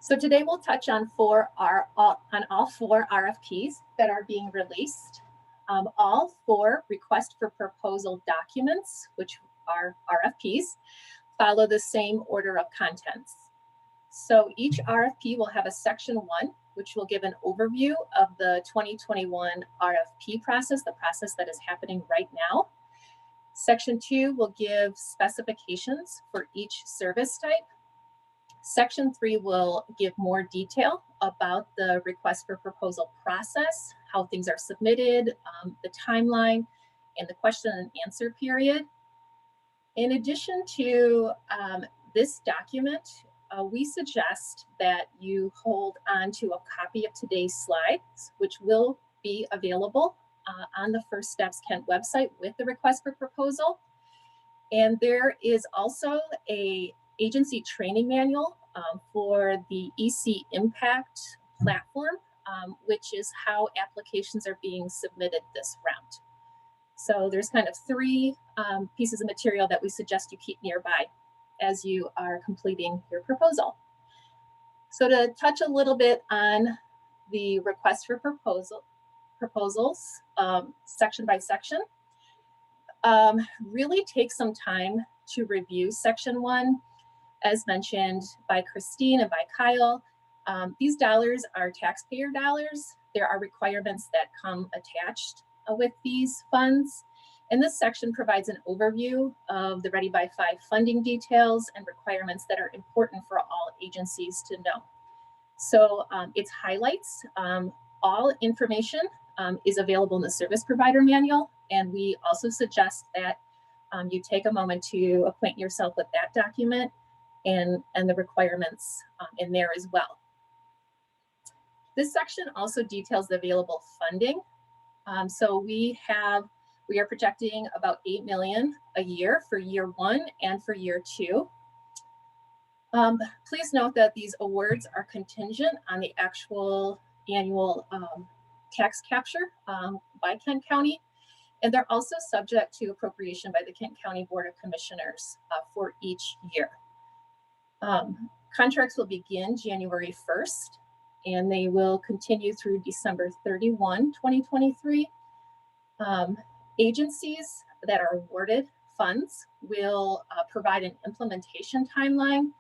So today we'll touch on all four RFPs that are being released. All four request for proposal documents, which are RFPs, follow the same order of contents. So each RFP will have a section 1, which will give an overview of the 2021 RFP process, the process that is happening right now. Section 2 will give specifications for each service type. Section 3 will give more detail about the request for proposal process, how things are submitted, the timeline, and the question and answer period. In addition to this document, we suggest that you hold on to a copy of today's slides, which will be available on the First Steps Kent website with the request for proposal. And there is also a agency training manual for the EC Impact platform, which is how applications are being submitted this round. So there's kind of 3 pieces of material that we suggest you keep nearby as you are completing your proposal. So to touch a little bit on the request for proposals, section by section, really take some time to review section 1. As mentioned by Christine and by Kyle, these dollars are taxpayer dollars. There are requirements that come attached with these funds. And this section provides an overview of the Ready by 5 funding details and requirements that are important for all agencies to know. So it highlights all information is available in the service provider manual. And we also suggest that you take a moment to acquaint yourself with that document and the requirements in there as well. This section also details the available funding. So we are projecting about $8 million a year for year 1 and for year 2. Please note that these awards are contingent on the actual annual tax capture by Kent County, and they're also subject to appropriation by the Kent County Board of Commissioners for each year. Contracts will begin January 1st, and they will continue through December 31, 2023. Agencies that are awarded funds will provide an implementation timeline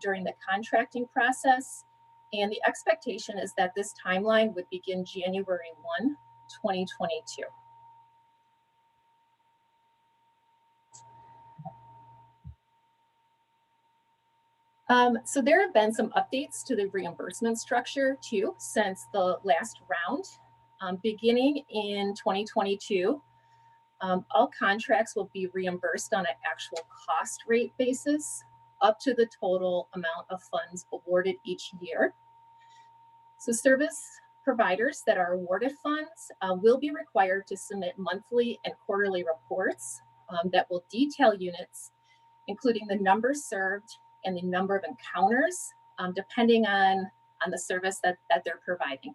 during the contracting process. And the expectation is that this timeline would begin January 1, 2022. So there have been some updates to the reimbursement structure too since the last round. Beginning in 2022, all contracts will be reimbursed on an actual cost rate basis up to the total amount of funds awarded each year. So service providers that are awarded funds will be required to submit monthly and quarterly reports that will detail units, including the numbers served and the number of encounters, depending on the service that they're providing.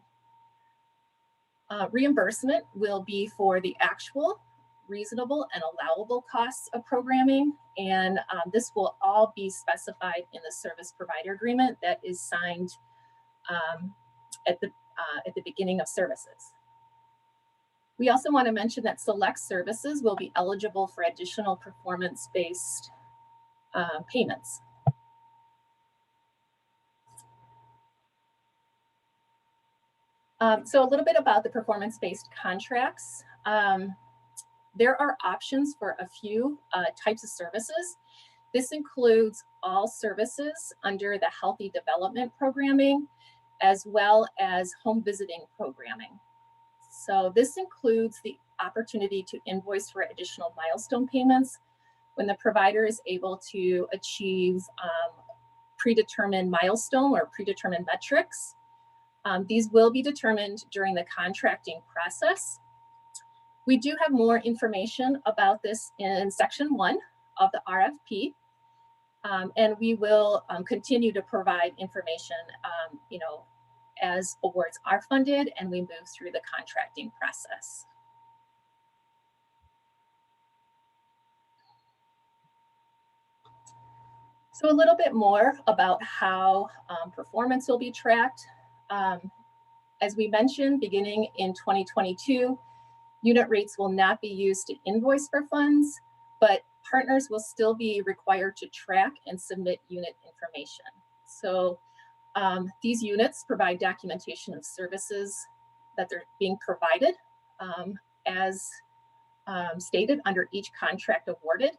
Reimbursement will be for the actual, reasonable, and allowable costs of programming, and this will all be specified in the service provider agreement that is signed at the beginning of services. We also want to mention that select services will be eligible for additional performance-based payments. So a little bit about the performance-based contracts. There are options for a few types of services. This includes all services under the Healthy Development Programming, as well as home visiting programming. So this includes the opportunity to invoice for additional milestone payments when the provider is able to achieve predetermined milestone or predetermined metrics. These will be determined during the contracting process. We do have more information about this in section 1 of the RFP, and we will continue to provide information, as awards are funded and we move through the contracting process. So a little bit more about how performance will be tracked. As we mentioned, beginning in 2022, unit rates will not be used to invoice for funds, but partners will still be required to track and submit unit information. So these units provide documentation of services that they're being provided as stated under each contract awarded,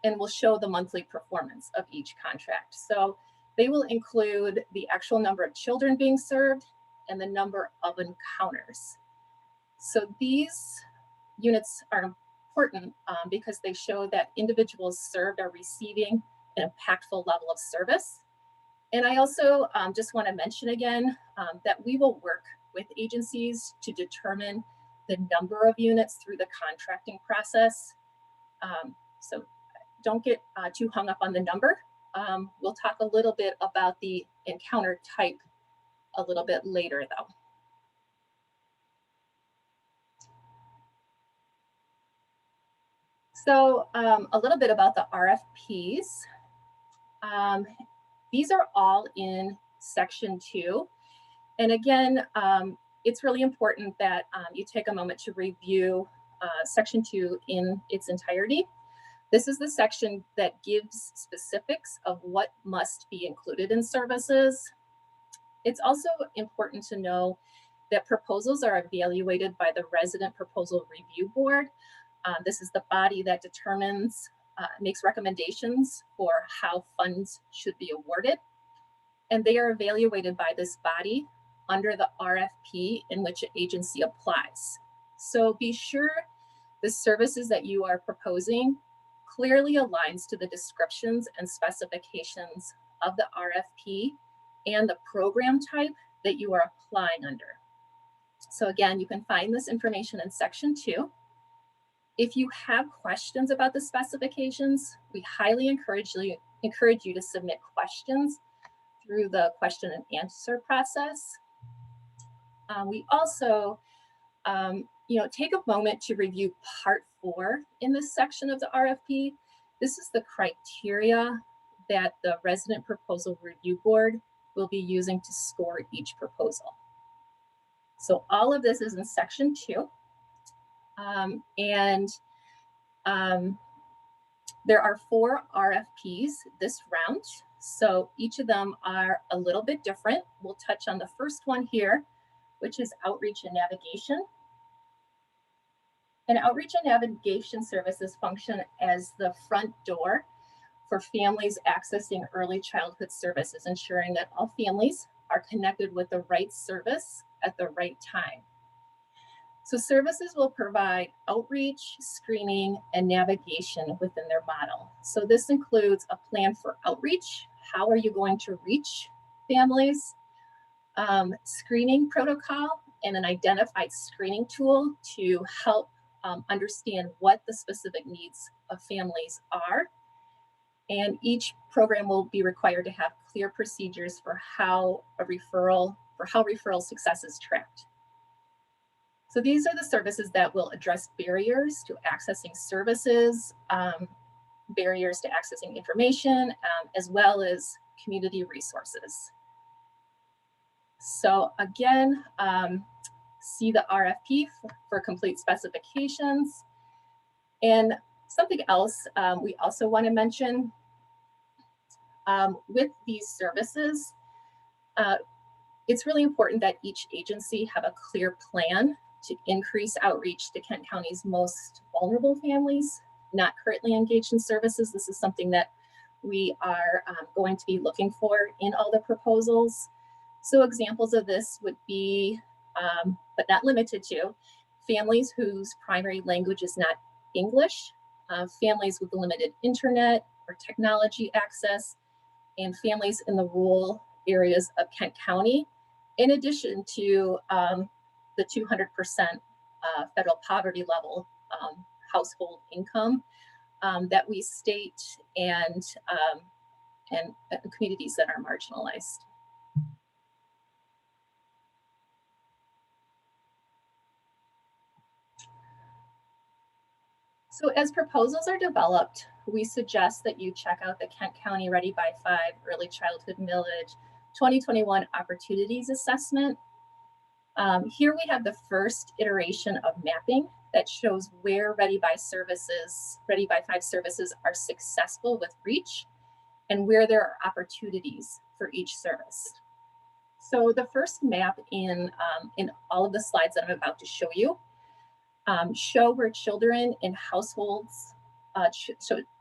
and will show the monthly performance of each contract. So they will include the actual number of children being served and the number of encounters. So these units are important because they show that individuals served are receiving an impactful level of service. And I also just want to mention again that we will work with agencies to determine the number of units through the contracting process. So don't get too hung up on the number. We'll talk a little bit about the encounter type a little bit later though. So a little bit about the RFPs. These are all in section 2. And again, it's really important that you take a moment to review section 2 in its entirety. This is the section that gives specifics of what must be included in services. It's also important to know that proposals are evaluated by the Resident Proposal Review Board. This is the body that determines, makes recommendations for how funds should be awarded. And they are evaluated by this body under the RFP in which an agency applies. So be sure the services that you are proposing clearly aligns to the descriptions and specifications of the RFP and the program type that you are applying under. So again, you can find this information in section 2. If you have questions about the specifications, we highly encourage you to submit questions through the question and answer process. We also take a moment to review part 4 in this section of the RFP. This is the criteria that the Resident Proposal Review Board will be using to score each proposal. So all of this is in section 2. There are 4 RFPs this round. So each of them are a little bit different. We'll touch on the first one here, which is outreach and navigation. And outreach and navigation services function as the front door for families accessing early childhood services, ensuring that all families are connected with the right service at the right time. So services will provide outreach, screening, and navigation within their model. So this includes a plan for outreach. How are you going to reach families? Screening protocol and an identified screening tool to help understand what the specific needs of families are. And each program will be required to have clear procedures for how referral success is tracked. So these are the services that will address barriers to accessing services, barriers to accessing information, as well as community resources. So again, see the RFP for complete specifications. And something else we also want to mention with these services, it's really important that each agency have a clear plan to increase outreach to Kent County's most vulnerable families not currently engaged in services. This is something that we are going to be looking for in all the proposals. So examples of this would be, but not limited to, families whose primary language is not English, families with limited internet or technology access, and families in the rural areas of Kent County, in addition to the 200% federal poverty level household income that we state and communities that are marginalized. So as proposals are developed, we suggest that you check out the Kent County Ready by 5 Early Childhood Millage 2021 Opportunities Assessment. Here we have the first iteration of mapping that shows where Ready by 5 services are successful with reach and where there are opportunities for each service. So the first map in all of the slides that I'm about to show you show where children in households,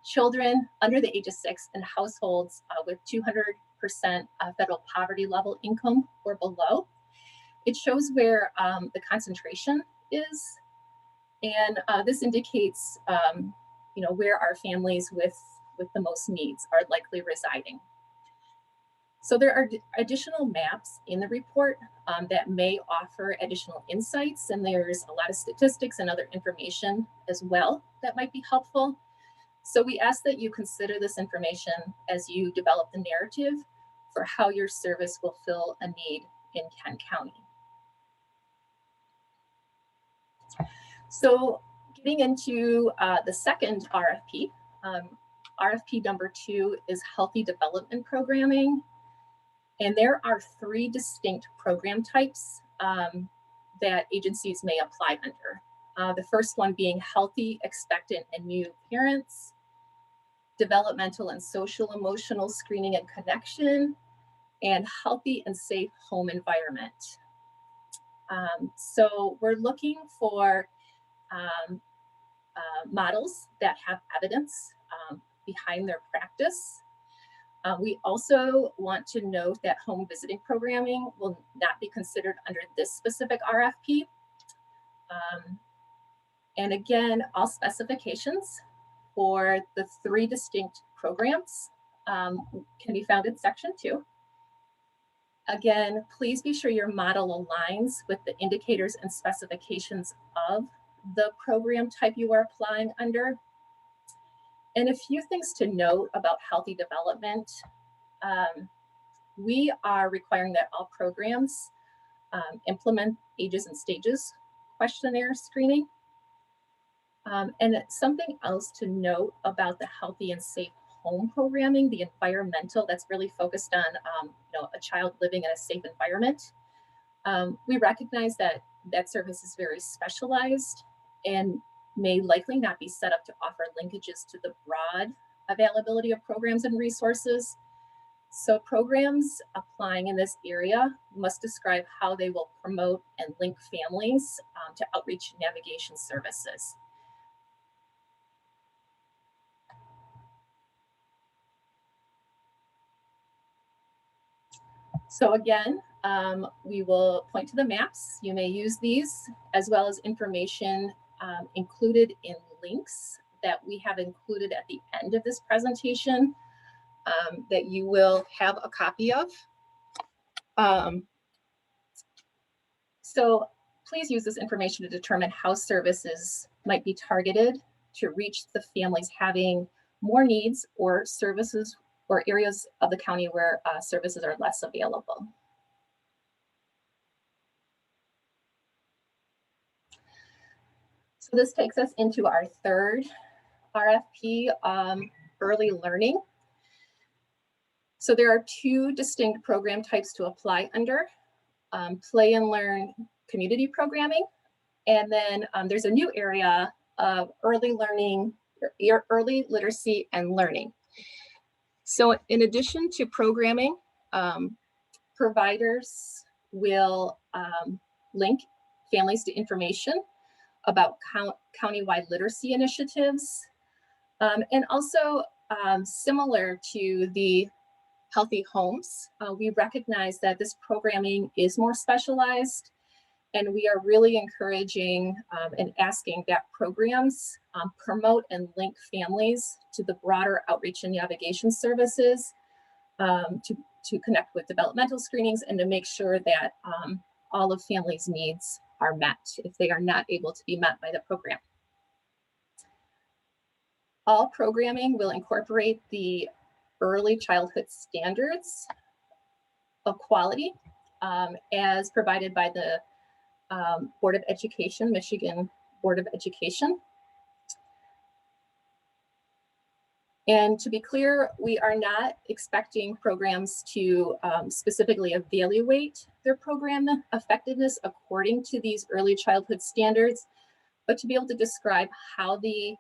children under the age of 6 in households with 200% federal poverty level income or below. It shows where the concentration is, and this indicates where our families with the most needs are likely residing. So there are additional maps in the report that may offer additional insights, and there's a lot of statistics and other information as well that might be helpful. So we ask that you consider this information as you develop the narrative for how your service will fill a need in Kent County. So getting into the second RFP, RFP number 2 is Healthy Development Programming. And there are 3 distinct program types that agencies may apply under. The first one being healthy, expectant, and new parents, developmental and social emotional screening and connection, and healthy and safe home environment. So we're looking for models that have evidence behind their practice. We also want to note that home visiting programming will not be considered under this specific RFP. And again, all specifications for the 3 distinct programs can be found in section 2. Again, please be sure your model aligns with the indicators and specifications of the program type you are applying under. And a few things to note about healthy development. We are requiring that all programs implement ages and stages questionnaire screening. And something else to note about the healthy and safe home programming, the environmental, that's really focused on a child living in a safe environment. We recognize that that service is very specialized and may likely not be set up to offer linkages to the broad availability of programs and resources. So programs applying in this area must describe how they will promote and link families to outreach navigation services. So again, we will point to the maps. You may use these as well as information included in links that we have included at the end of this presentation that you will have a copy of. So please use this information to determine how services might be targeted to reach the families having more needs or services or areas of the county where services are less available. So this takes us into our third RFP, early learning. So there are 2 distinct program types to apply under, play and learn community programming. And then there's a new area of early learning, early literacy and learning. So in addition to programming, providers will link families to information about countywide literacy initiatives. And also similar to the Healthy Homes, we recognize that this programming is more specialized, and we are really encouraging and asking that programs promote and link families to the broader outreach and navigation services to connect with developmental screenings and to make sure that all of families' needs are met if they are not able to be met by the program. All programming will incorporate the early childhood standards of quality as provided by the Board of Education, Michigan Board of Education. And to be clear, we are not expecting programs to specifically evaluate their program effectiveness according to these early childhood standards, but to be able to describe how the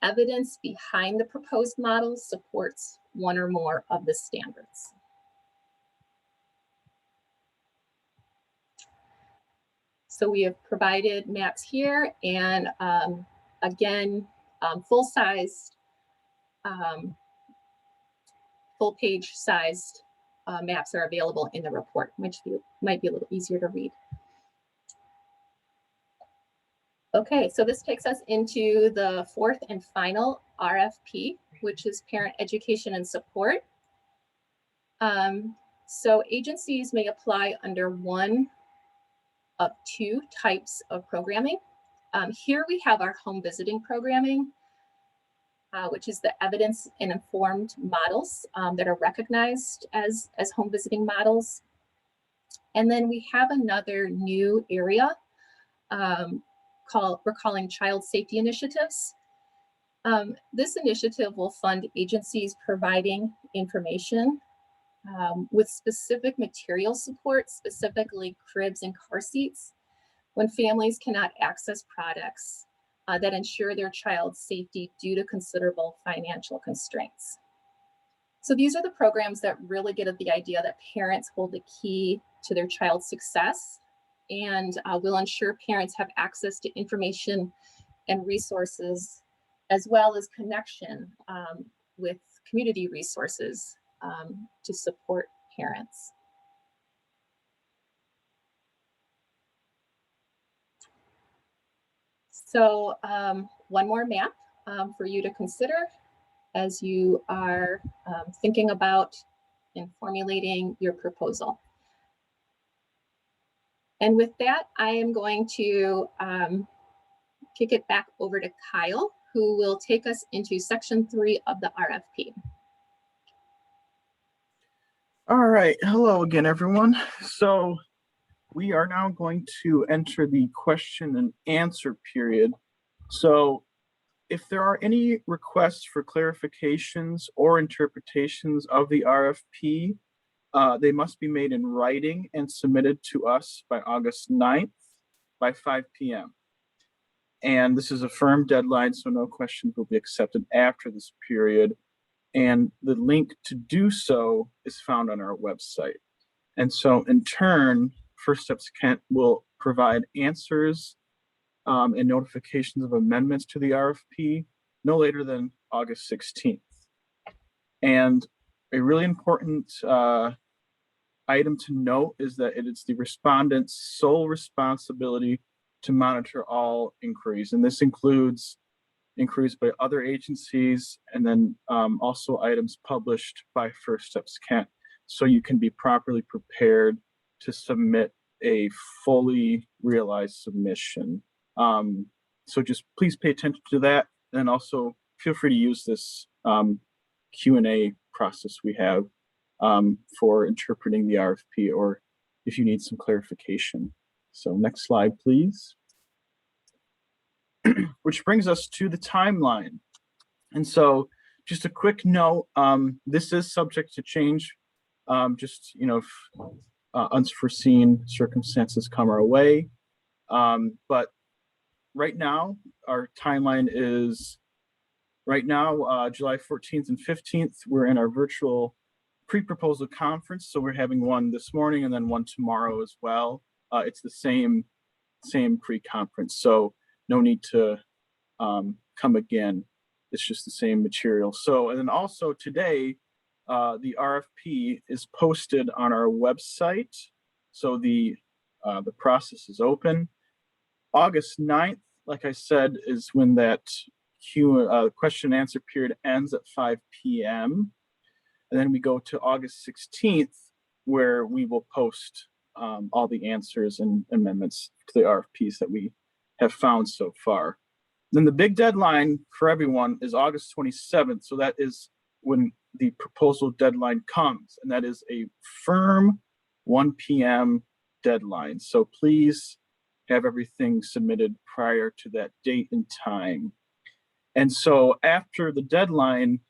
evidence behind the proposed model supports one or more of the standards. So we have provided maps here, and again, full-sized, full-page sized maps are available in the report, which might be a little easier to read. Okay, so this takes us into the fourth and final RFP, which is Parent Education and Support. So agencies may apply under one of two types of programming. Here we have our home visiting programming, which is the evidence and informed models that are recognized as home visiting models. And then we have another new area we're calling child safety initiatives. This initiative will fund agencies providing information with specific material support, specifically cribs and car seats, when families cannot access products that ensure their child's safety due to considerable financial constraints. So these are the programs that really get at the idea that parents hold the key to their child's success and will ensure parents have access to information and resources, as well as connection with community resources to support parents. So one more map for you to consider as you are thinking about and formulating your proposal. And with that, I am going to kick it back over to Kyle, who will take us into section 3 of the RFP. All right, hello again, everyone. So we are now going to enter the question and answer period. So if there are any requests for clarifications or interpretations of the RFP, they must be made in writing and submitted to us by August 9th by 5 p.m. And this is a firm deadline, so no questions will be accepted after this period. And the link to do so is found on our website. And so in turn, First Steps Kent will provide answers and notifications of amendments to the RFP no later than August 16th. And a really important item to note is that it is the respondent's sole responsibility to monitor all inquiries. And this includes inquiries by other agencies and then also items published by First Steps Kent, so you can be properly prepared to submit a fully realized submission. So just please pay attention to that, and also feel free to use this Q&A process we have for interpreting the RFP, or if you need some clarification. So next slide, please. Which brings us to the timeline. And so just a quick note, this is subject to change, just, you know, if unforeseen circumstances come our way. But right now, our timeline is, right now, July 14th and 15th, we're in our virtual pre-proposal conference. So we're having one this morning and then one tomorrow as well. It's the same pre-conference. So no need to come again. It's just the same material. So, and then also today, the RFP is posted on our website. So the process is open. August 9th, like I said, is when that question and answer period ends at 5 p.m. And then we go to August 16th, where we will post all the answers and amendments to the RFPs that we have found so far. Then the big deadline for everyone is August 27th. So that is when the proposal deadline comes, and that is a firm 1 p.m. deadline. So please have everything submitted prior to that date and time. And so after the deadline,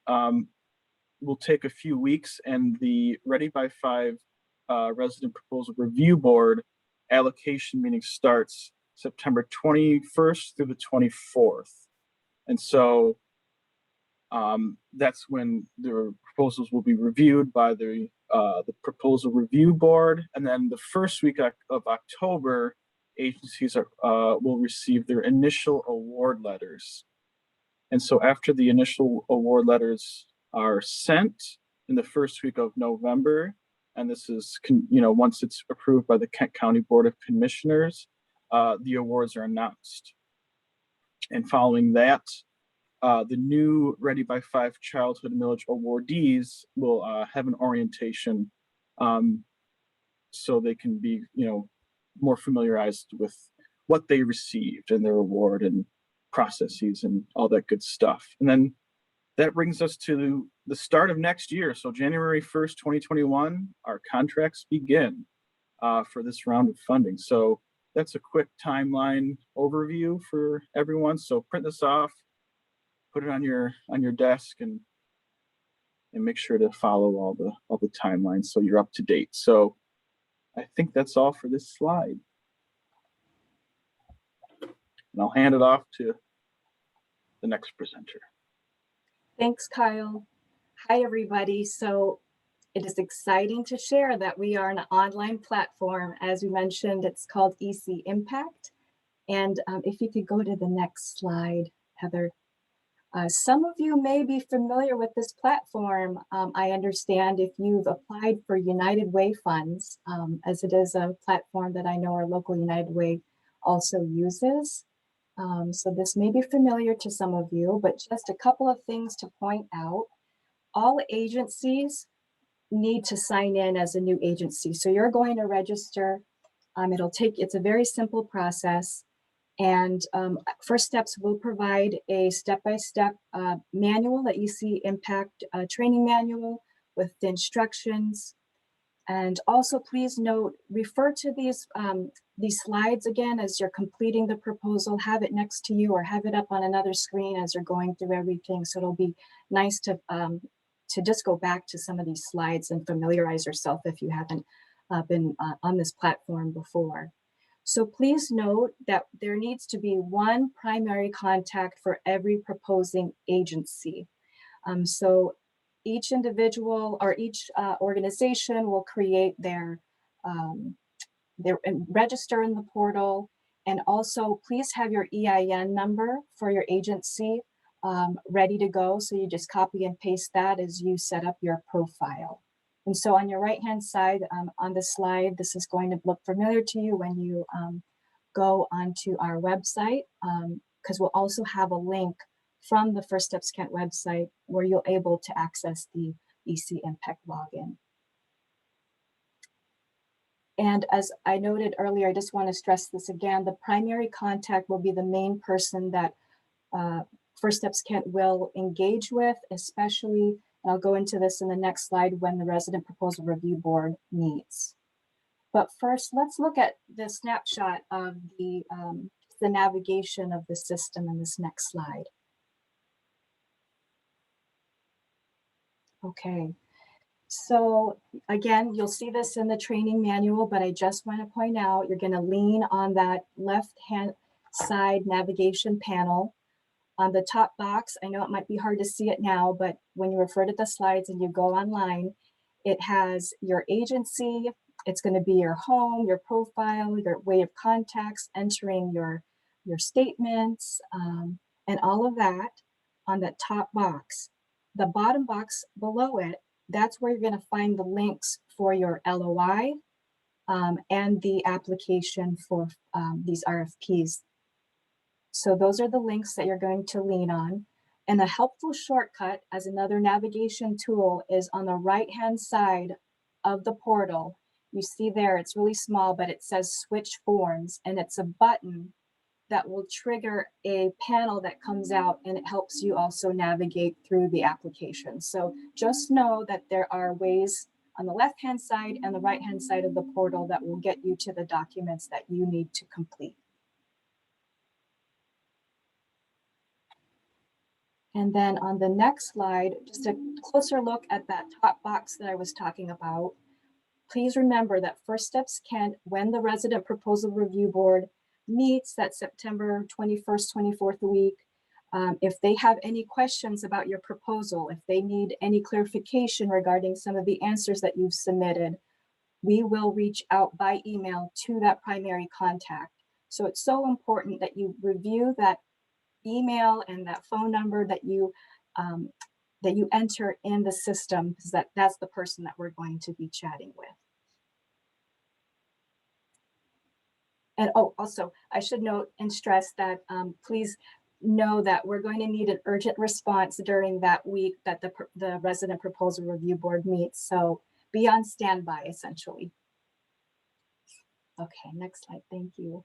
will take a few weeks, and the Ready by 5 Resident Proposal Review Board allocation meeting starts September 21st through the 24th. And so that's when the proposals will be reviewed by the Proposal Review Board. And then the first week of October, agencies will receive their initial award letters. And so after the initial award letters are sent in the first week of November, and this is, once it's approved by the Kent County Board of Commissioners, the awards are announced. And following that, the new Ready by 5 Childhood Millage awardees will have an orientation, so they can be, more familiarized with what they received and their award and processes and all that good stuff. And then that brings us to the start of next year. So January 1st, 2021, our contracts begin for this round of funding. So that's a quick timeline overview for everyone. So print this off, put it on your desk, and make sure to follow all the timelines so you're up to date. So I think that's all for this slide. And I'll hand it off to the next presenter. Thanks, Kyle. Hi, everybody. So it is exciting to share that we are an online platform. As we mentioned, it's called EC Impact. And if you could go to the next slide, Heather. Some of you may be familiar with this platform. I understand if you've applied for United Way funds, as it is a platform that I know our local United Way also uses. So this may be familiar to some of you, but just a couple of things to point out. All agencies need to sign in as a new agency. So you're going to register. It's a very simple process. And First Steps will provide a step-by-step manual, the EC Impact training manual with the instructions. And also please note, refer to these slides again as you're completing the proposal. Have it next to you or have it up on another screen as you're going through everything. So it'll be nice to just go back to some of these slides and familiarize yourself if you haven't been on this platform before. So please note that there needs to be one primary contact for every proposing agency. So each individual or each organization will create their register in the portal, and also please have your EIN number for your agency ready to go. So you just copy and paste that as you set up your profile. And so on your right-hand side on the slide, this is going to look familiar to you when you go onto our website, because we'll also have a link from the First Steps Kent website where you'll able to access the EC Impact login. And as I noted earlier, I just want to stress this again, the primary contact will be the main person that First Steps Kent will engage with, especially, and I'll go into this in the next slide, when the Resident Proposal Review Board meets. But first, let's look at the snapshot of the navigation of the system in this next slide. Okay, so again, you'll see this in the training manual, but I just want to point out, you're going to lean on that left-hand side navigation panel. On the top box, I know it might be hard to see it now, but when you refer to the slides and you go online, it has your agency, it's going to be your home, your profile, your way of contacts, entering your statements, and all of that on that top box. The bottom box below it, that's where you're going to find the links for your LOI and the application for these RFPs. So those are the links that you're going to lean on. And a helpful shortcut as another navigation tool is on the right-hand side of the portal. You see there, it's really small, but it says switch forms, and it's a button that will trigger a panel that comes out, and it helps you also navigate through the application. So just know that there are ways on the left-hand side and the right-hand side of the portal that will get you to the documents that you need to complete. And then on the next slide, just a closer look at that top box that I was talking about. Please remember that First Steps Kent, when the Resident Proposal Review Board meets that September 21st, 24th week, if they have any questions about your proposal, if they need any clarification regarding some of the answers that you've submitted, we will reach out by email to that primary contact. So it's so important that you review that email and that phone number that you enter in the system, because that's the person that we're going to be chatting with. And oh, also, I should note and stress that please know that we're going to need an urgent response during that week that the Resident Proposal Review Board meets. So be on standby, essentially. Okay, next slide, thank you.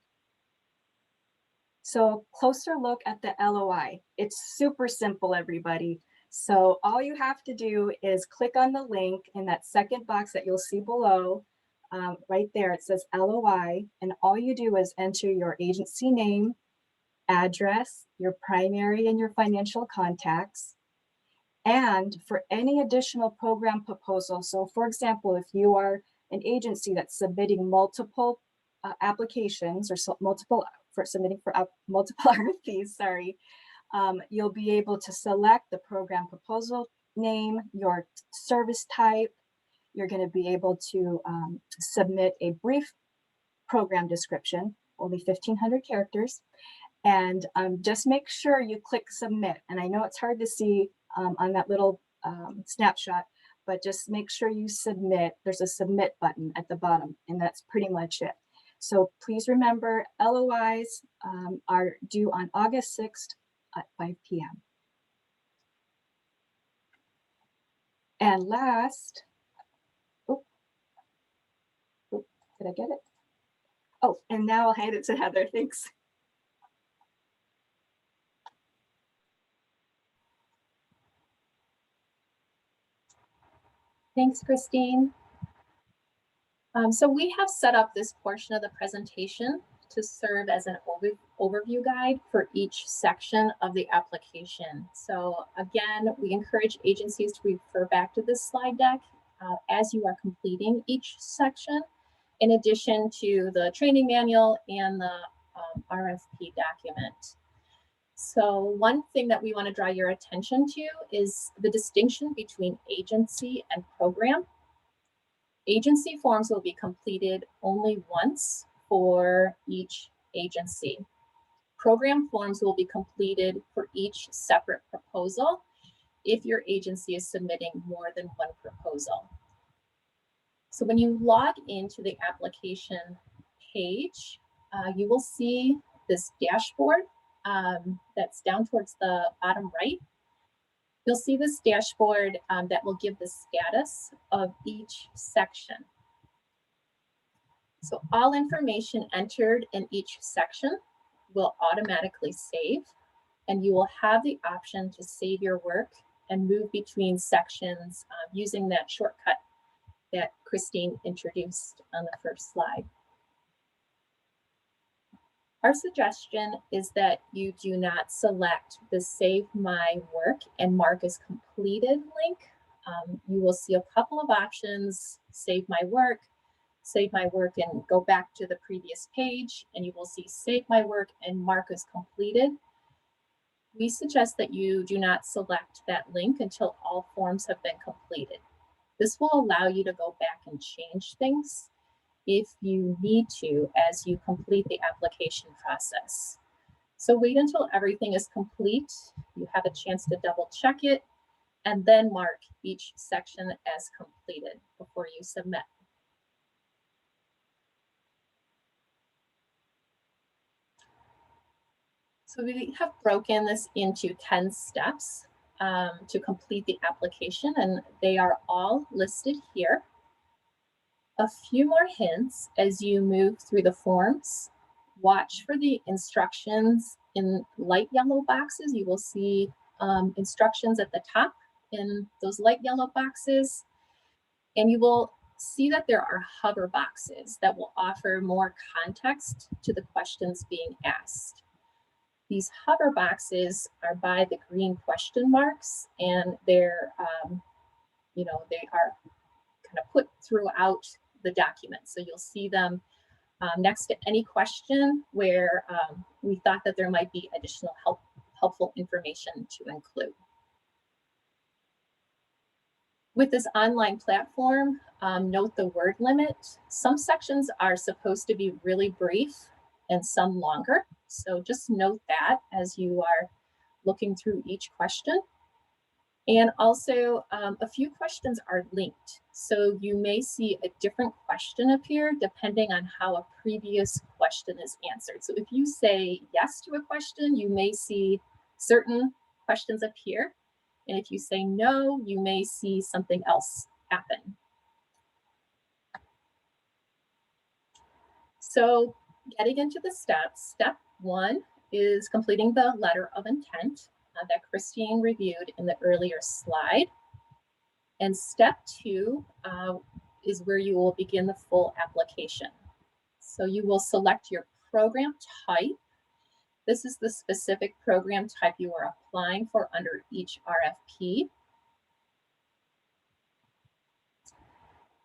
So closer look at the LOI. It's super simple, everybody. So all you have to do is click on the link in that second box that you'll see below. Right there, it says LOI, and all you do is enter your agency name, address, your primary and your financial contacts. And for any additional program proposal, so for example, if you are an agency that's submitting multiple applications or multiple RFPs, sorry, you'll be able to select the program proposal name, your service type. You're going to be able to submit a brief program description, only 1,500 characters, and just make sure you click submit. And I know it's hard to see on that little snapshot, but just make sure you submit. There's a submit button at the bottom, and that's pretty much it. So please remember, LOIs are due on August 6th at 5 p.m. And last, did I get it? Oh, and now I'll hand it to Heather. Thanks. Thanks, Christine. So we have set up this portion of the presentation to serve as an overview guide for each section of the application. So again, we encourage agencies to refer back to this slide deck as you are completing each section, in addition to the training manual and the RFP document. So one thing that we want to draw your attention to is the distinction between agency and program. Agency forms will be completed only once for each agency. Program forms will be completed for each separate proposal if your agency is submitting more than one proposal. So when you log into the application page, you will see this dashboard that's down towards the bottom right. You'll see this dashboard that will give the status of each section. So all information entered in each section will automatically save, and you will have the option to save your work and move between sections using that shortcut that Christine introduced on the first slide. Our suggestion is that you do not select the Save My Work and Mark as Completed link. You will see a couple of options: Save My Work and go back to the previous page, and you will see Save My Work and Mark as Completed. We suggest that you do not select that link until all forms have been completed. This will allow you to go back and change things if you need to as you complete the application process. So wait until everything is complete. You have a chance to double check it and then mark each section as completed before you submit. So we have broken this into 10 steps to complete the application, and they are all listed here. A few more hints as you move through the forms. Watch for the instructions in light yellow boxes. You will see instructions at the top in those light yellow boxes, and you will see that there are hover boxes that will offer more context to the questions being asked. These hover boxes are by the green question marks, and they're, they are kind of put throughout the document. So you'll see them next to any question where we thought that there might be additional helpful information to include. With this online platform, note the word limit. Some sections are supposed to be really brief and some longer. So just note that as you are looking through each question. And also a few questions are linked. So you may see a different question appear depending on how a previous question is answered. So if you say yes to a question, you may see certain questions appear. And if you say no, you may see something else happen. So getting into the steps, step 1 is completing the letter of intent that Christine reviewed in the earlier slide. And step 2 is where you will begin the full application. So you will select your program type. This is the specific program type you are applying for under each RFP.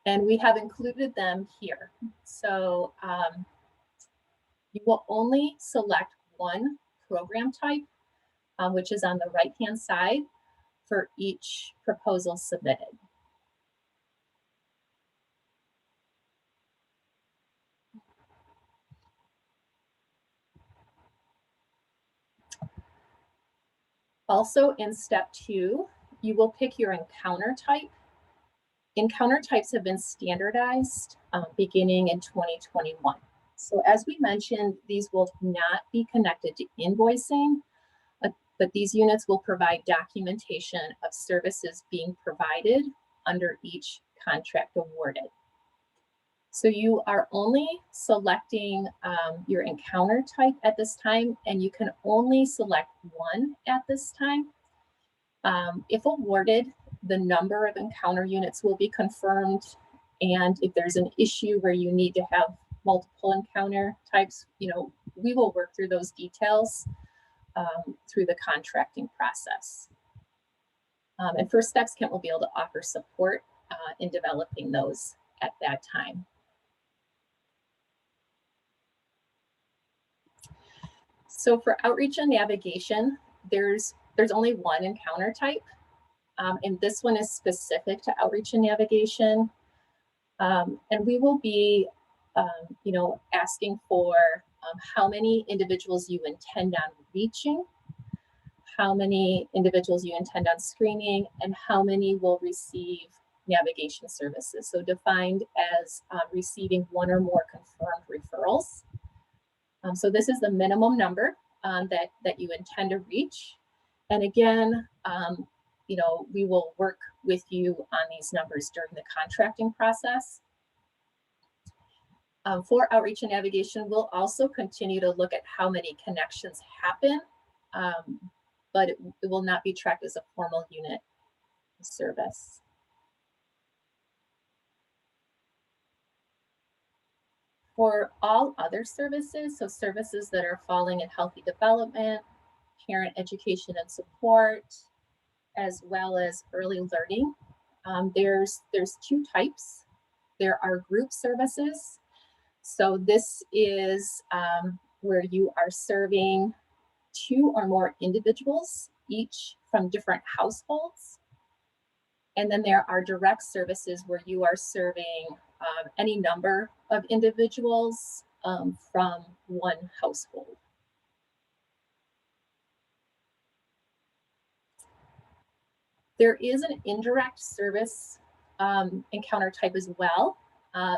And we have included them here. So you will only select one program type, which is on the right-hand side for each proposal submitted. Also in step 2, you will pick your encounter type. Encounter types have been standardized beginning in 2021. So as we mentioned, these will not be connected to invoicing, but these units will provide documentation of services being provided under each contract awarded. So you are only selecting your encounter type at this time, and you can only select one at this time. If awarded, the number of encounter units will be confirmed. And if there's an issue where you need to have multiple encounter types, we will work through those details through the contracting process. And First Steps Kent will be able to offer support in developing those at that time. So for outreach and navigation, there's only one encounter type, and this one is specific to outreach and navigation. And we will be, asking for how many individuals you intend on reaching, how many individuals you intend on screening, and how many will receive navigation services. So defined as receiving one or more confirmed referrals. So this is the minimum number that you intend to reach. And again, we will work with you on these numbers during the contracting process. For outreach and navigation, we'll also continue to look at how many connections happen, but it will not be tracked as a formal unit of service. For all other services, so services that are falling in healthy development, parent education and support, as well as early learning, there's two types. There are group services. So this is where you are serving 2 or more individuals, each from different households. And then there are direct services where you are serving any number of individuals from one household. There is an indirect service encounter type as well.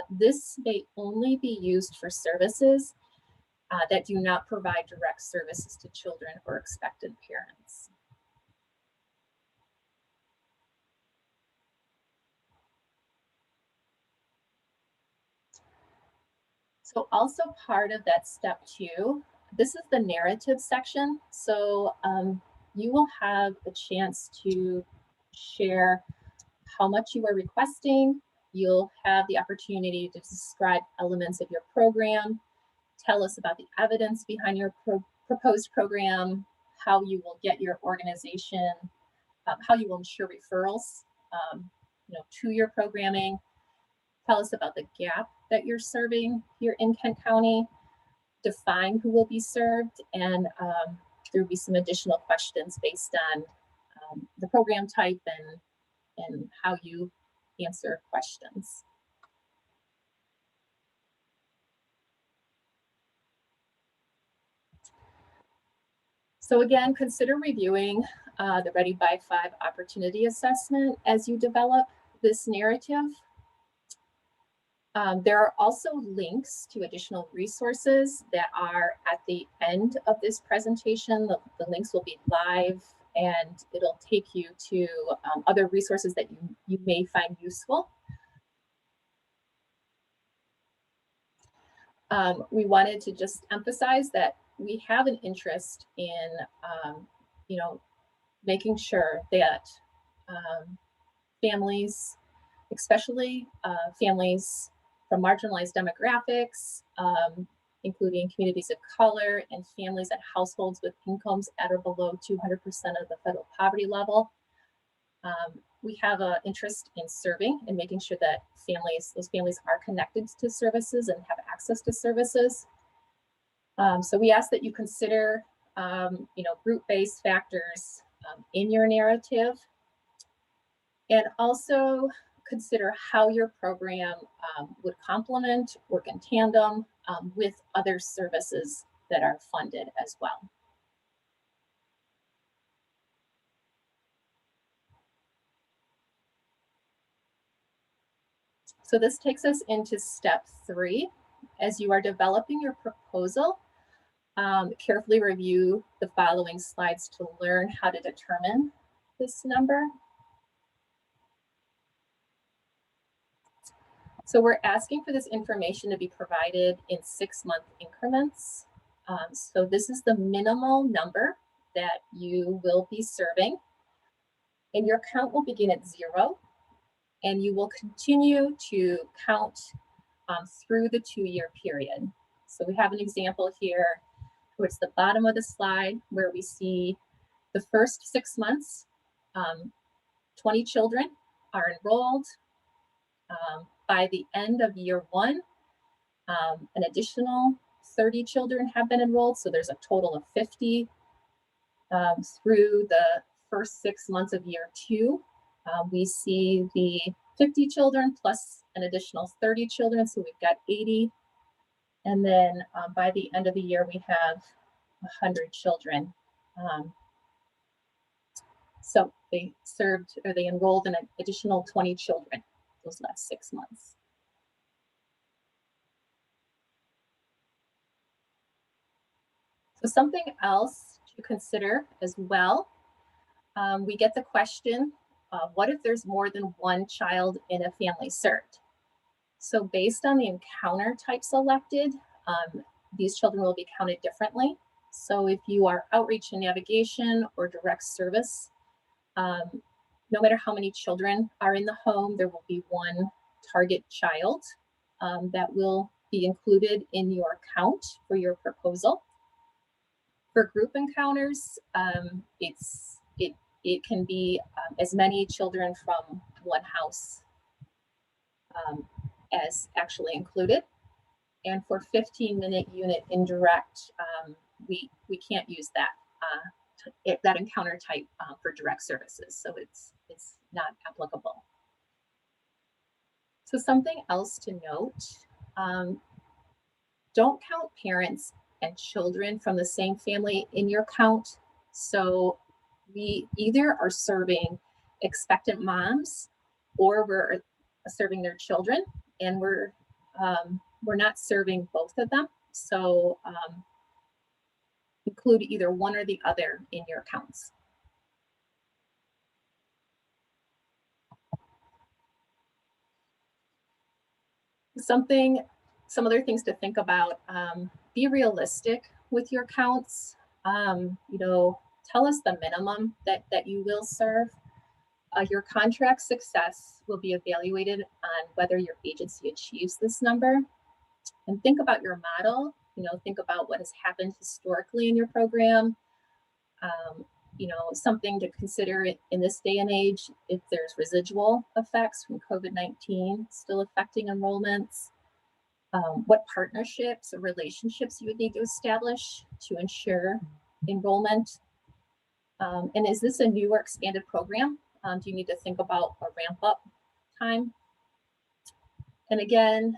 This may only be used for services that do not provide direct services to children or expectant parents. So also part of that step 2, this is the narrative section. So you will have a chance to share how much you are requesting. You'll have the opportunity to describe elements of your program, tell us about the evidence behind your proposed program, how you will get your organization, how you will ensure referrals, to your programming. Tell us about the gap that you're serving here in Kent County. Define who will be served, and there will be some additional questions based on the program type and how you answer questions. So again, consider reviewing the Ready by 5 opportunity assessment as you develop this narrative. There are also links to additional resources that are at the end of this presentation. The links will be live, and it'll take you to other resources that you may find useful. We wanted to just emphasize that we have an interest in, making sure that families, especially families from marginalized demographics, including communities of color and families and households with incomes at or below 200% of the federal poverty level. We have an interest in serving and making sure that those families are connected to services and have access to services. So we ask that you consider, group-based factors in your narrative, and also consider how your program would complement, work in tandem with other services that are funded as well. So this takes us into step 3. As you are developing your proposal, carefully review the following slides to learn how to determine this number. So we're asking for this information to be provided in 6-month increments. So this is the minimal number that you will be serving, and your count will begin at 0, and you will continue to count through the 2-year period. So we have an example here towards the bottom of the slide where we see the first 6 months, 20 children are enrolled. By the end of year 1, an additional 30 children have been enrolled. So there's a total of 50 through the first 6 months of year 2. We see the 50 children plus an additional 30 children. So we've got 80. And then by the end of the year, we have 100 children. So they enrolled an additional 20 children those last 6 months. So something else to consider as well, we get the question, what if there's more than one child in a family served? So based on the encounter type selected, these children will be counted differently. So if you are outreach and navigation or direct service, no matter how many children are in the home, there will be one target child that will be included in your count for your proposal. For group encounters, it can be as many children from one house as actually included. And for 15-minute unit indirect, we can't use that that encounter type for direct services, so it's not applicable. So something else to note, don't count parents and children from the same family in your count. So we either are serving expectant moms or we're serving their children, and we're not serving both of them. So include either one or the other in your counts. Some other things to think about, be realistic with your counts. Tell us the minimum that you will serve. Your contract success will be evaluated on whether your agency achieves this number. And think about your model think about what has happened historically in your program. Something to consider in this day and age, if there's residual effects from COVID-19 still affecting enrollments, what partnerships or relationships you would need to establish to ensure enrollment. And is this a new or expanded program? Do you need to think about a ramp up time? And again,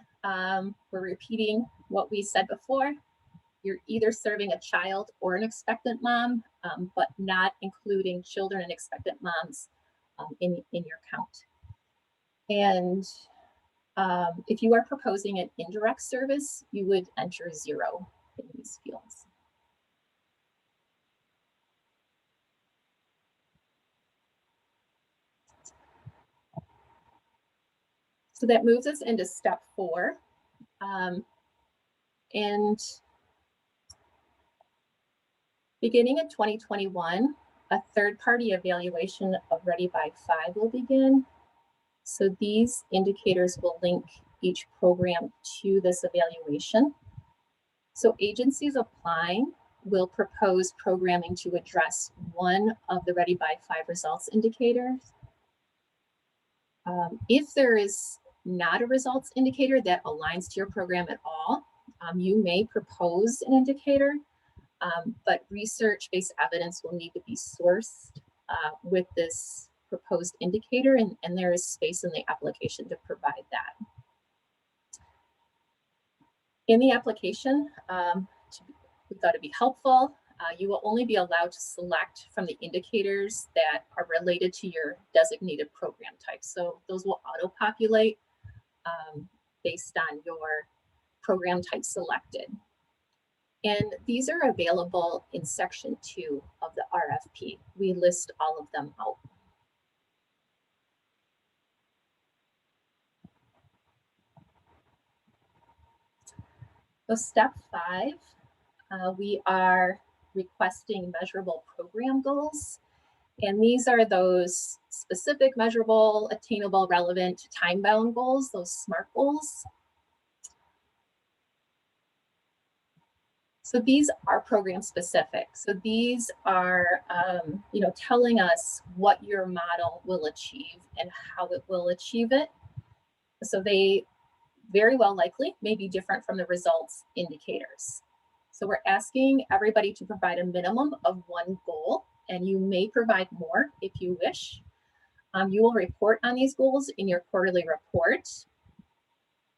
we're repeating what we said before. You're either serving a child or an expectant mom, but not including children and expectant moms in your count. And if you are proposing an indirect service, you would enter 0 in these fields. So that moves us into step 4. And beginning in 2021, a third-party evaluation of Ready by 5 will begin. So these indicators will link each program to this evaluation. So agencies applying will propose programming to address one of the Ready by 5 results indicators. If there is not a results indicator that aligns to your program at all, you may propose an indicator, but research-based evidence will need to be sourced with this proposed indicator, and there is space in the application to provide that. In the application, we thought it'd be helpful, you will only be allowed to select from the indicators that are related to your designated program type. So those will auto-populate based on your program type selected. And these are available in section 2 of the RFP. We list all of them out. So step 5, we are requesting measurable program goals. And these are those specific, measurable, attainable, relevant, time-bound goals, those SMART goals. So these are program specific. So these are, telling us what your model will achieve and how it will achieve it. So they very well likely may be different from the results indicators. So we're asking everybody to provide a minimum of 1 goal, and you may provide more if you wish. You will report on these goals in your quarterly report.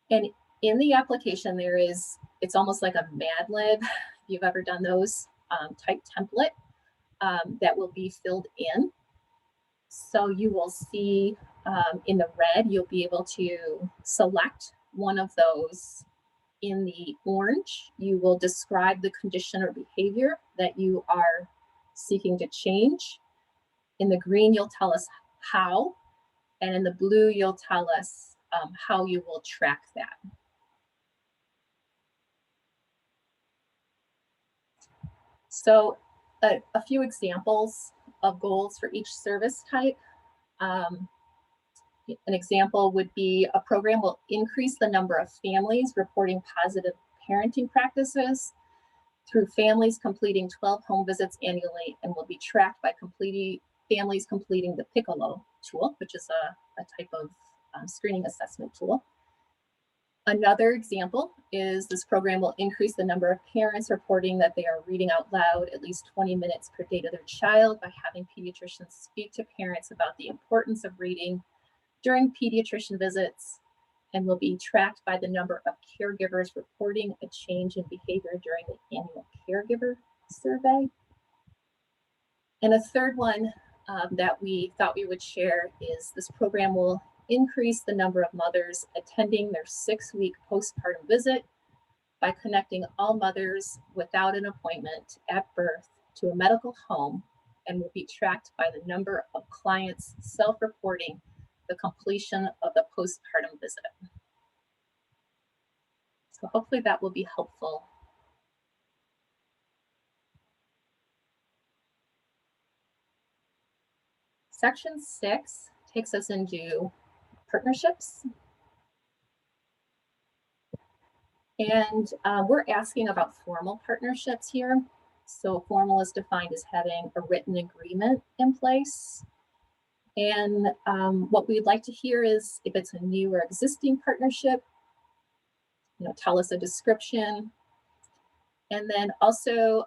And in the application, it's almost like a Mad Lib, if you've ever done those, type template that will be filled in. So you will see in the red, you'll be able to select one of those. In the orange, you will describe the condition or behavior that you are seeking to change. In the green, you'll tell us how, and in the blue, you'll tell us how you will track that. So a few examples of goals for each service type. An example would be a program will increase the number of families reporting positive parenting practices through families completing 12 home visits annually, and will be tracked by families completing the Piccolo tool, which is a type of screening assessment tool. Another example is this program will increase the number of parents reporting that they are reading out loud at least 20 minutes per day to their child by having pediatricians speak to parents about the importance of reading during pediatrician visits, and will be tracked by the number of caregivers reporting a change in behavior during the annual caregiver survey. And a third one that we thought we would share is this program will increase the number of mothers attending their 6-week postpartum visit by connecting all mothers without an appointment at birth to a medical home, and will be tracked by the number of clients self-reporting the completion of the postpartum visit. So hopefully that will be helpful. Section 6 takes us into partnerships. And we're asking about formal partnerships here. So formal is defined as having a written agreement in place. And what we'd like to hear is if it's a new or existing partnership, tell us a description. And then also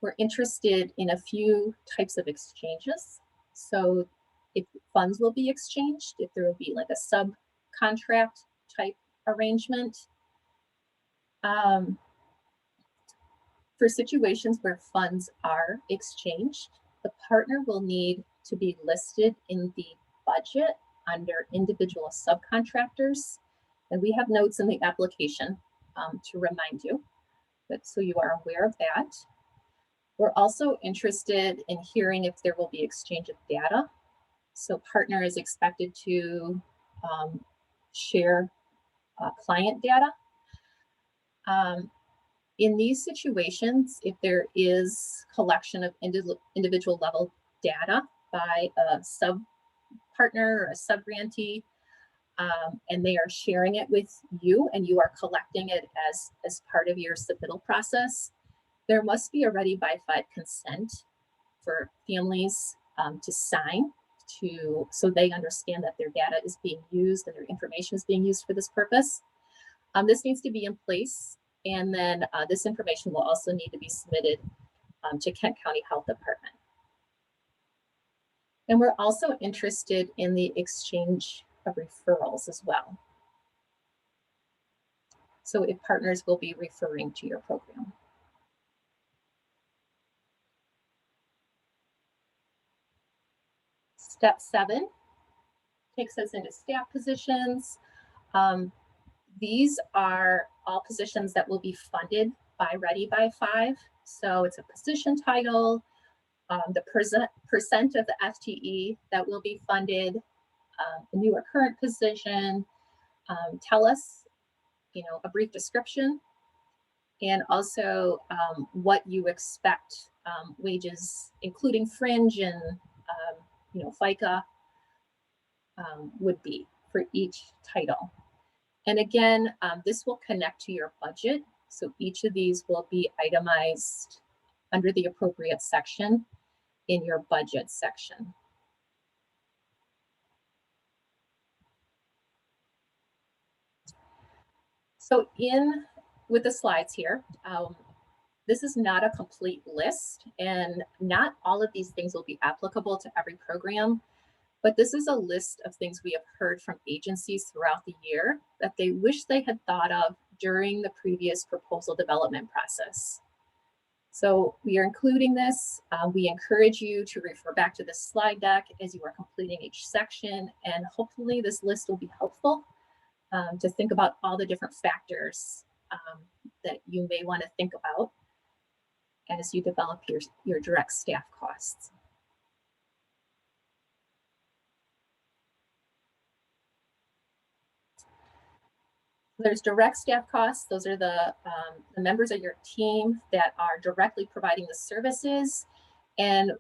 we're interested in a few types of exchanges. So if funds will be exchanged, if there will be like a subcontract type arrangement. For situations where funds are exchanged, the partner will need to be listed in the budget under individual subcontractors. And we have notes in the application to remind you, but so you are aware of that. We're also interested in hearing if there will be exchange of data. So partner is expected to share client data. In these situations, if there is collection of individual level data by a sub partner or a sub grantee, and they are sharing it with you and you are collecting it as part of your submittal process, there must be a ready by FIDE consent for families to sign so they understand that their data is being used and their information is being used for this purpose. This needs to be in place. And then this information will also need to be submitted to Kent County Health Department. And we're also interested in the exchange of referrals as well. So if partners will be referring to your program. Step 7 takes us into staff positions. These are all positions that will be funded by Ready by 5. So it's a position title, the percent of the FTE that will be funded, the new or current position, tell us, a brief description, and also what you expect wages, including fringe and, FICA would be for each title. And again, this will connect to your budget. So each of these will be itemized under the appropriate section in your budget section. So with the slides here, this is not a complete list, and not all of these things will be applicable to every program. But this is a list of things we have heard from agencies throughout the year that they wish they had thought of during the previous proposal development process. So we are including this. We encourage you to refer back to this slide deck as you are completing each section, and hopefully this list will be helpful to think about all the different factors that you may want to think about as you develop your direct staff costs. There's direct staff costs. Those are the members of your team that are directly providing the services, and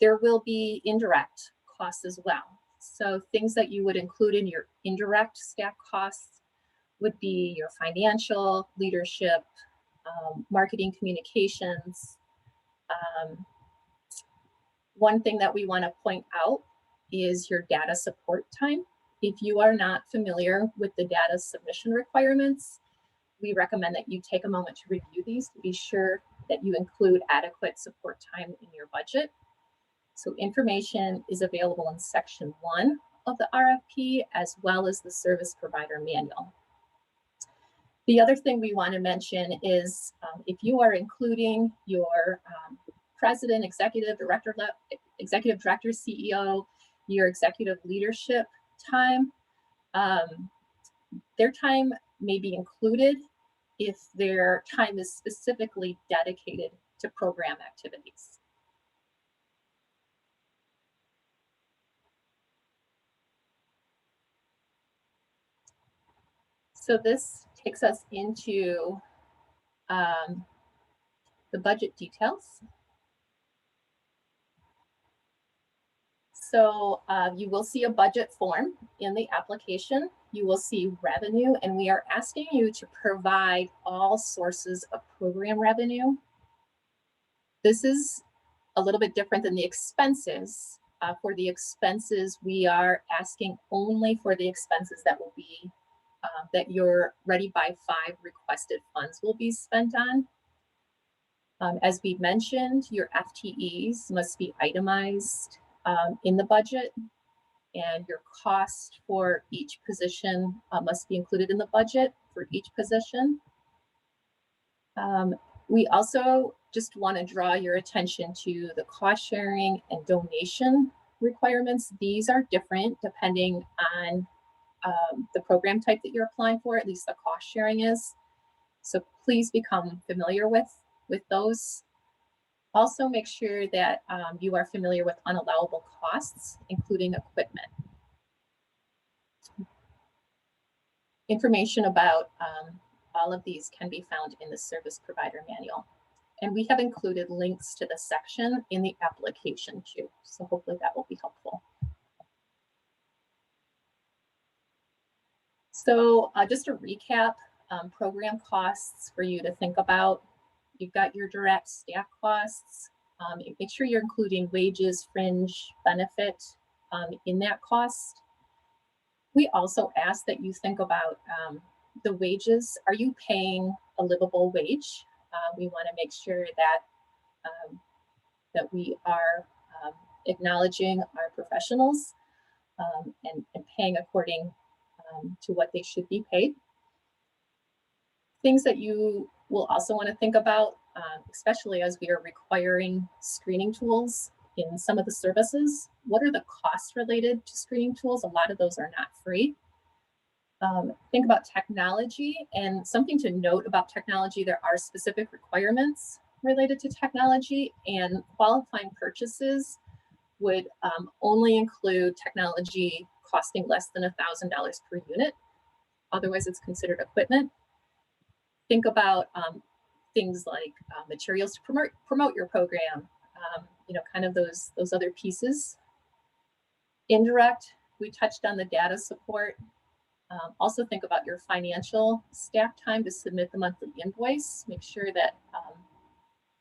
there will be indirect costs as well. So things that you would include in your indirect staff costs would be your financial, leadership, marketing, communications. One thing that we want to point out is your data support time. If you are not familiar with the data submission requirements, we recommend that you take a moment to review these to be sure that you include adequate support time in your budget. So information is available in section 1 of the RFP, as well as the service provider manual. The other thing we want to mention is if you are including your president, executive director, CEO, your executive leadership time, their time may be included if their time is specifically dedicated to program activities. So this takes us into the budget details. So you will see a budget form in the application. You will see revenue, and we are asking you to provide all sources of program revenue. This is a little bit different than the expenses. For the expenses, we are asking only for the expenses that will be that your Ready by 5 requested funds will be spent on. As we mentioned, your FTEs must be itemized in the budget, and your cost for each position must be included in the budget for each position. We also just want to draw your attention to the cost sharing and donation requirements. These are different depending on the program type that you're applying for, at least the cost sharing is. So please become familiar with those. Also make sure that you are familiar with unallowable costs, including equipment. Information about all of these can be found in the service provider manual. And we have included links to the section in the application too. So hopefully that will be helpful. So just to recap, program costs for you to think about. You've got your direct staff costs. Make sure you're including wages, fringe, benefit in that cost. We also ask that you think about the wages. Are you paying a livable wage? We want to make sure that that we are acknowledging our professionals and paying according to what they should be paid. Things that you will also want to think about, especially as we are requiring screening tools in some of the services. What are the costs related to screening tools? A lot of those are not free. Think about technology, and something to note about technology, there are specific requirements related to technology, and qualifying purchases would only include technology costing less than $1,000 per unit. Otherwise, it's considered equipment. Think about things like materials to promote your program, kind of those other pieces. Indirect, we touched on the data support. Also think about your financial staff time to submit the monthly invoice. Make sure that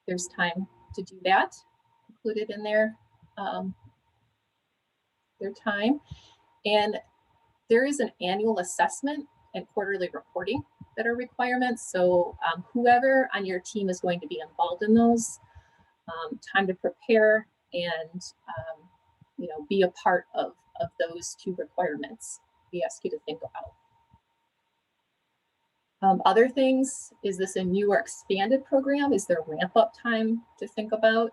there's time to do that, included in their time. And there is an annual assessment and quarterly reporting that are requirements. So whoever on your team is going to be involved in those, time to prepare and be a part of those two requirements we ask you to think about. Other things, is this a new or expanded program? Is there ramp up time to think about?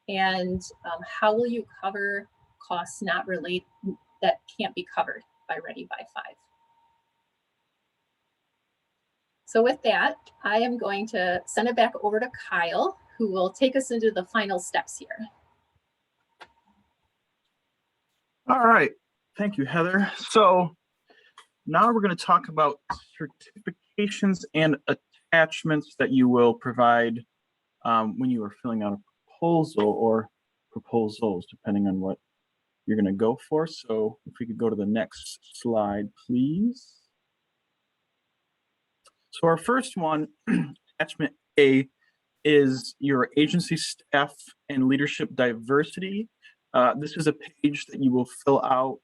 And how will you cover costs not related that can't be covered by Ready by 5? So with that, I am going to send it back over to Kyle, who will take us into the final steps here. All right, thank you, Heather. So now we're going to talk about certifications and attachments that you will provide when you are filling out a proposal or proposals, depending on what you're going to go for. So if we could go to the next slide, please. So our first one, attachment A, is your agency staff and leadership diversity. This is a page that you will fill out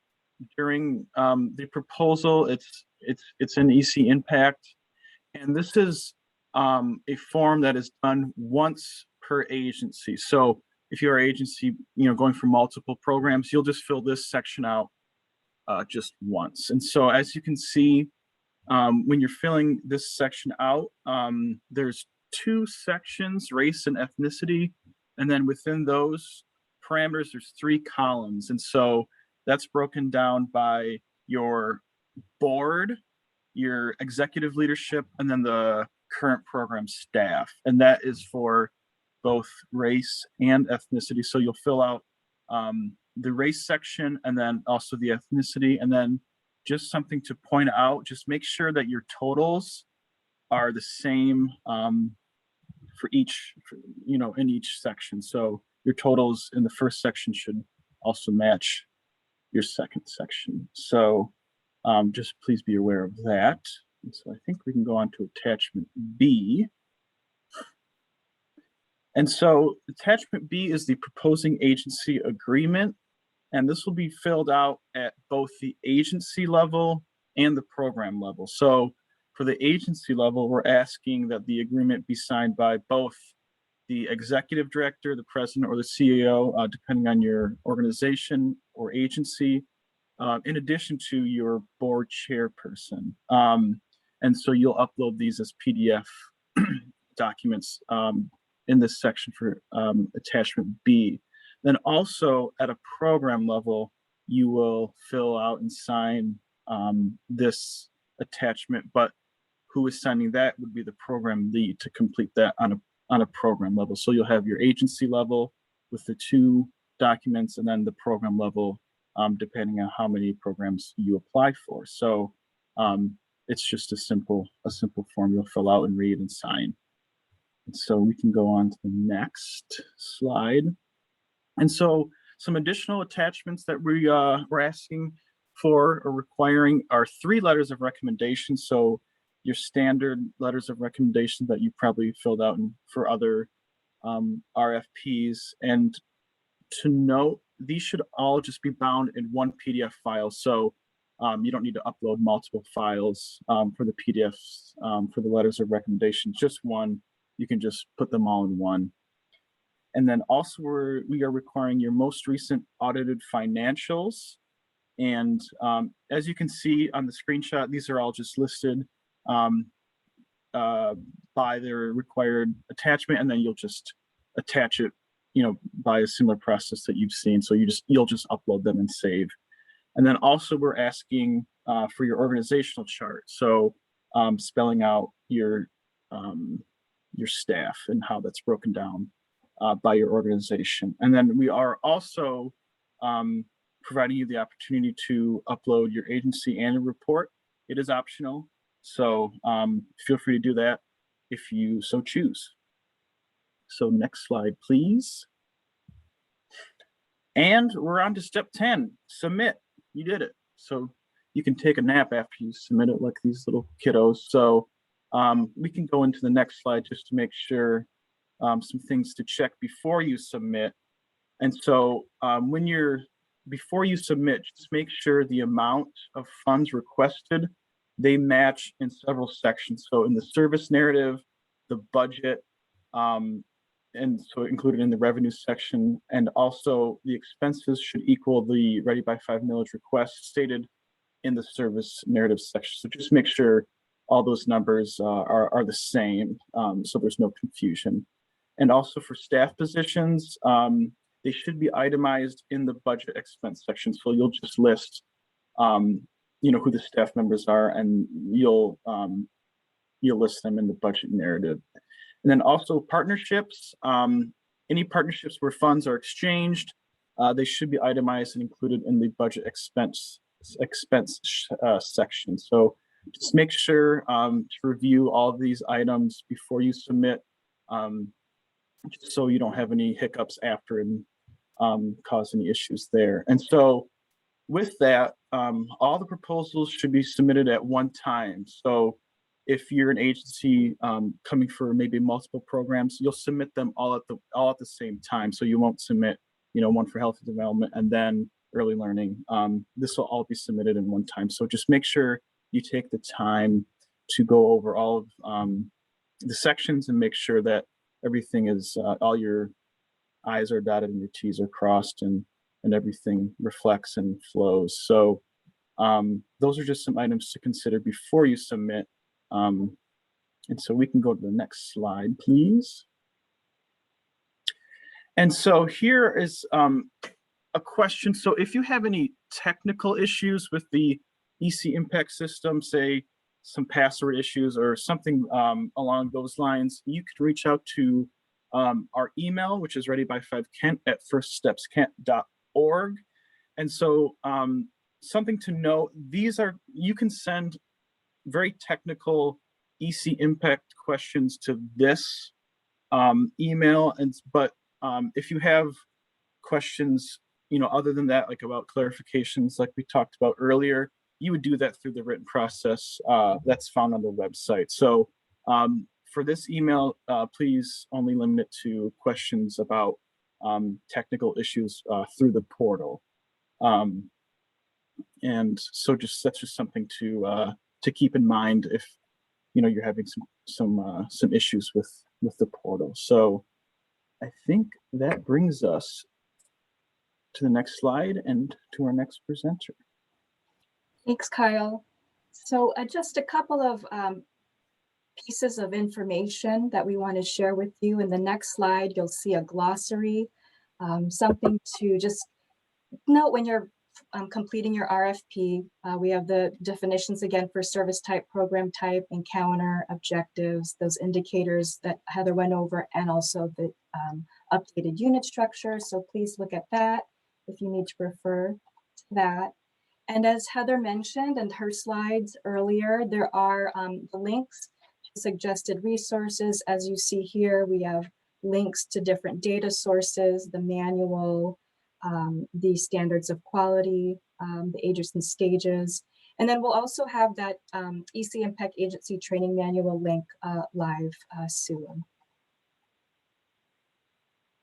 during the proposal. It's an EC Impact, and this is a form that is done once per agency. So if you're an agency, going for multiple programs, you'll just fill this section out just once. And so as you can see, when you're filling this section out, there's 2 sections, race and ethnicity, and then within those parameters, there's 3 columns. And so that's broken down by your board, your executive leadership, and then the current program staff. And that is for both race and ethnicity. So you'll fill out the race section and then also the ethnicity. And then just something to point out, just make sure that your totals are the same for each, in each section. So your totals in the first section should also match your second section. So just please be aware of that. And so I think we can go on to attachment B. And so attachment B is the proposing agency agreement. And this will be filled out at both the agency level and the program level. So for the agency level, we're asking that the agreement be signed by both the executive director, the president, or the CEO, depending on your organization or agency, in addition to your board chairperson. And so you'll upload these as PDF documents in this section for attachment B. Then also at a program level, you will fill out and sign this attachment, but who is signing that would be the program lead to complete that on a program level. So you'll have your agency level with the 2 documents, and then the program level, depending on how many programs you apply for. So it's just a simple form you'll fill out and read and sign. And so we can go on to the next slide. And so some additional attachments that we're asking for or requiring are 3 letters of recommendation. So your standard letters of recommendation that you probably filled out for other RFPs. And to note, these should all just be bound in one PDF file. So you don't need to upload multiple files for the PDFs for the letters of recommendation, just one. You can just put them all in one. And then also we are requiring your most recent audited financials. And as you can see on the screenshot, these are all just listed by their required attachment, and then you'll just attach it, by a similar process that you've seen. So you'll just upload them and save. And then also we're asking for your organizational chart. So spelling out your staff and how that's broken down by your organization. And then we are also providing you the opportunity to upload your agency annual report. It is optional, so feel free to do that if you so choose. So next slide, please. And we're on to step 10, submit. You did it. So you can take a nap after you submit it, like these little kiddos. So we can go into the next slide just to make sure some things to check before you submit. And so before you submit, just make sure the amount of funds requested, they match in several sections. So in the service narrative, the budget, and so included in the revenue section, and also the expenses should equal the Ready by 5 millage request stated in the service narrative section. So just make sure all those numbers are the same, so there's no confusion. And also for staff positions, they should be itemized in the budget expense section. So you'll just list, who the staff members are, and you'll list them in the budget narrative. And then also partnerships, any partnerships where funds are exchanged, they should be itemized and included in the budget expense section. So just make sure to review all of these items before you submit, just so you don't have any hiccups after and cause any issues there. And so with that, all the proposals should be submitted at one time. So if you're an agency coming for maybe multiple programs, you'll submit them all at the same time. So you won't submit, one for health and development and then early learning. This will all be submitted in one time. So just make sure you take the time to go over all of the sections and make sure that everything is, all your I's are dotted and your T's are crossed, and everything reflects and flows. So those are just some items to consider before you submit. And so we can go to the next slide, please. And so here is a question. So if you have any technical issues with the EC Impact system, say some password issues or something along those lines, you could reach out to our email, which is ready5kent@firststepskent.org. And so something to note, you can send very technical EC Impact questions to this email, but if you have questions other than that, like about clarifications, like we talked about earlier, you would do that through the written process that's found on the website. So for this email, please only limit it to questions about technical issues through the portal. And so that's just something to keep in mind if you're having some issues with the portal. So I think that brings us to the next slide and to our next presenter. Thanks, Kyle. So just a couple of pieces of information that we want to share with you. In the next slide, you'll see a glossary, something to just note when you're completing your RFP. We have the definitions again for service type, program type, encounter, objectives, those indicators that Heather went over, and also the updated unit structure. So please look at that if you need to refer to that. And as Heather mentioned in her slides earlier, there are the links to suggested resources. As you see here, we have links to different data sources, the manual, the standards of quality, the ages and stages. And then we'll also have that EC Impact Agency Training Manual link live soon.